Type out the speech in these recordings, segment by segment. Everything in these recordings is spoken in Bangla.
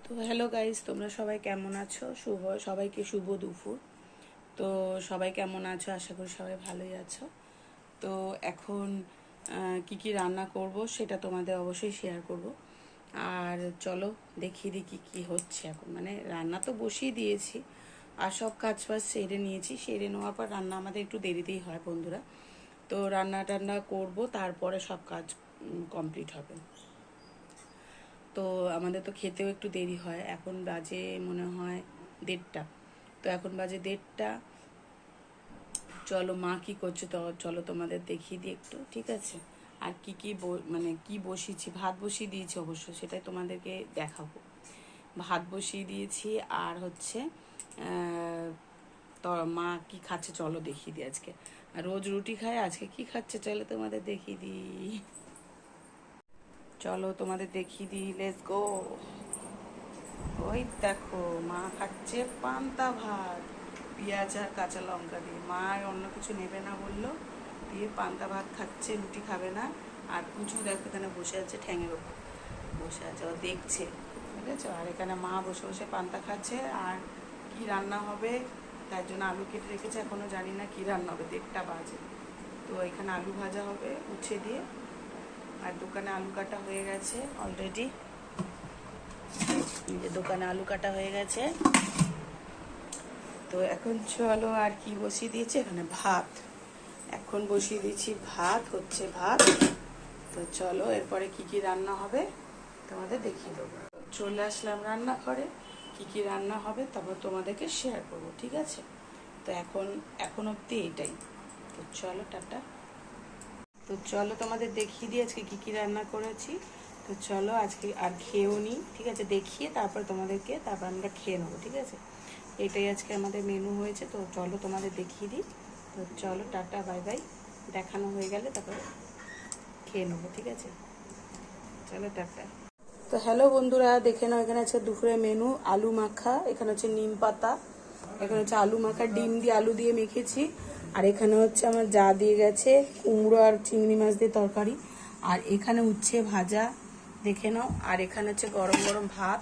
তো হ্যালো গাইস, তোমরা সবাই কেমন আছো? সবাইকে শুভ দুপুর। তো সবাই কেমন আছো? আশা করি সবাই ভালোই আছো। তো এখন কি কি রান্না করব সেটা তোমাদের অবশ্যই শেয়ার করব। আর চলো দেখিয়ে দিই কী কী হচ্ছে এখন। মানে রান্না তো বসিয়ে দিয়েছি, আর সব কাজ বাজ সেরে নিয়েছি। সেরে নেওয়ার পর রান্না আমাদের একটু দেরিতেই হয় বন্ধুরা। তো রান্না টান্না করবো, তারপরে সব কাজ কমপ্লিট হবে। তো আমাদের তো খেতেও একটু দেরি হয়। এখন বাজে মনে হয় 1:30। তো এখন বাজে 1:30। চলো মা কি করছে তো চলো তোমাদের দেখিয়ে দিই একটু, ঠিক আছে? আর কি কি মানে কি বসিয়েছি, ভাত বসিয়ে দিয়েছি অবশ্য, সেটাই তোমাদেরকে দেখাবো। ভাত বসিয়ে দিয়েছি। আর হচ্ছে তো মা কি খাচ্ছে চলো দেখিয়ে দিই আজকে। আর রোজ রুটি খায়, আজকে কি খাচ্ছে চলো তোমাদের দেখিয়ে দিই। চলো তোমাদের দেখিয়ে দিই, লেটস গো। ওই দেখো মা খাচ্ছে পান্তা ভাত, পেঁয়াজ আর কাঁচা লঙ্কা দিয়ে। মা অন্য কিছু নেবে না বললো, দিয়ে পান্তা ভাত খাচ্ছে, রুটি খাবে না। আর কুচু দেখো এখানে বসে আছে, ঠ্যাঙের ওপর বসে আছে, ও দেখছে, ঠিক আছে? আর এখানে মা বসে বসে পান্তা খাচ্ছে। আর কি রান্না হবে তার জন্য আলু কেটে রেখেছে, এখনো জানি না কি রান্না হবে, 1:30 বাজে। তো এখানে আলু ভাজা হবে উচ্ছে দিয়ে। আর দোকানে আলু কাটা হয়ে গেছে অলরেডি। দোকানে আলু কাটা হয়ে গেছে। তো এখন চলো, আর কি বসিয়ে দিয়েছি এখানে, ভাত। এখন বসিয়ে দিয়েছি ভাত, হচ্ছে ভাত। তো চলো এরপরে কি কি রান্না হবে তোমাদের দেখিয়ে দেবো। চলে আসলাম রান্নাঘরে, কি কি রান্না হবে তারপর তোমাদেরকে শেয়ার করবো, ঠিক আছে? তো এখন অবধি এইটাই। তো চলো টাটা। তো চলো তোমাদের দেখিয়ে দিই আজকে কি কি রান্না করেছি। তো চলো আজকে আর খেয়েও নিই, ঠিক আছে? দেখিয়ে তারপর তোমাদেরকে, তারপর আমরা খেয়ে নেবো, ঠিক আছে? এটাই আজকে আমাদের মেনু হয়েছে। তো চলো তোমাদের দেখিয়ে দিই। তো চলো টাটা বাই বাই। দেখানো হয়ে গেলে তারপর খেয়ে নেবো, ঠিক আছে? চলো টাটা। তো হ্যালো বন্ধুরা, দেখে নাও এখানে আছে দুপুরে মেনু। আলু মাখা, এখানে হচ্ছে নিম পাতা, এখানে হচ্ছে আলু মাখা, ডিম দিয়ে আলু দিয়ে মেখেছি। আর এখানে হচ্ছে আমার যা দিয়ে গেছে কুমড়ো আর চিংড়ি মাছ দিয়ে তরকারি। আর এখানে উচ্ছে ভাজা, দেখে নাও। আর এখানে হচ্ছে গরম গরম ভাত,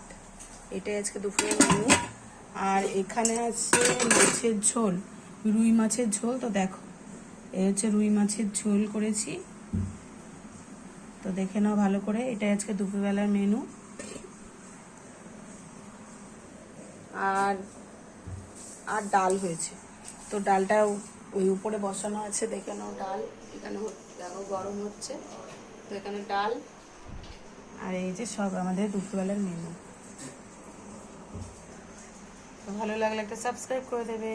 এটাই আজকে দুপুরে মেনু। আর এখানে আছে মাছের ঝোল, রুই মাছের ঝোল। তো দেখো এই হচ্ছে রুই মাছের ঝোল করেছি। তো দেখে নাও ভালো করে, এটাই আজকে দুপুরবেলার মেনু। আর আর ডাল হয়েছে। তো ডালটা ওই উপরে বসানো আছে, দেখে নাও ডাল। এখানে দেখো গরম হচ্ছে। তো এখানে ডাল। আর এই যে সব আমাদের দুপুরবেলার মেনু। তো ভালো লাগলে একটা সাবস্ক্রাইব করে দেবে।